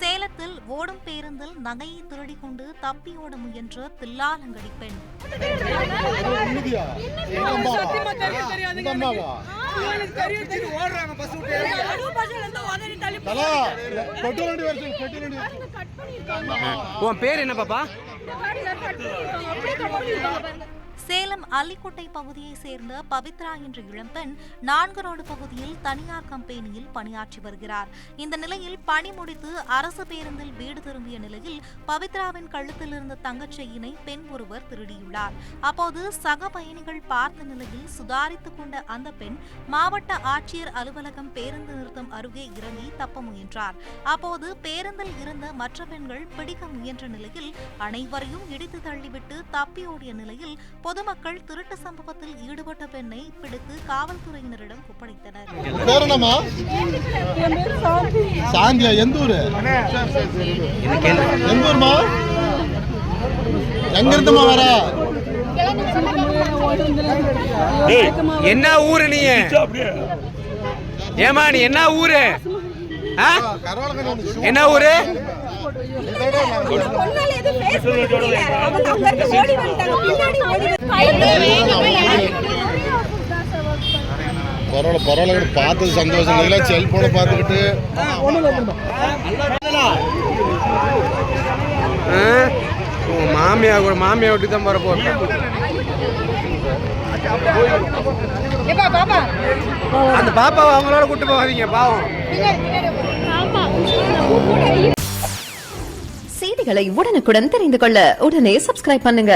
சேலத்தில் ஓடும் பேருந்தில் நகையை திருடிக் கொண்டு தப்பியோட முயன்ற தில்லாலங்கடி பெண். உன் பேர் என்ன பாப்பா? சேலம் அல்லிக்கோட்டை பகுதியை சேர்ந்த பவித்ரா என்ற இளம்பெண் 4 ரோடு பகுதியில் தனியார் கம்பெனியில் பணியாற்றி வருகிறார். இந்த நிலையில் பணி முடித்து அரசு பேருந்தில் வீடு திரும்பிய நிலையில் பவித்ராவின் கழுத்தில் இருந்த தங்கச் செயினை பெண் ஒருவர் திருடியுள்ளார். அப்போது சக பயணிகள் பார்த்த நிலையில் சுதாரித்துக் கொண்ட அந்த பெண் மாவட்ட ஆட்சியர் அலுவலகம் பேருந்து நிறுத்தம் அருகே இறங்கி தப்ப முயன்றார். அப்போது பேருந்தில் இருந்த மற்ற பெண்கள் பிடிக்க முயன்ற நிலையில் அனைவரையும் இடித்து தள்ளிவிட்டு தப்பியோடிய நிலையில் பொதுமக்கள் திருட்டு சம்பவத்தில் ஈடுபட்ட பெண்ணை பிடித்து காவல்துறையினரிடம் ஒப்படைத்தனர். என்ன ஊரு நீ? ஏமா நீ என்ன ஊரு? என்ன ஊரு? பரவாயில்ல பார்த்தது சந்தோஷம். செல்போனை பார்த்துக்கிட்டு மாமியா விட்டு தான் போற போறேன். அந்த பாப்பாவை அவங்களோட கூட்டு போகாதீங்க பாவம். செய்திகளை உடனுக்குடன் தெரிந்து கொள்ள உடனே சப்ஸ்கிரைப் பண்ணுங்க.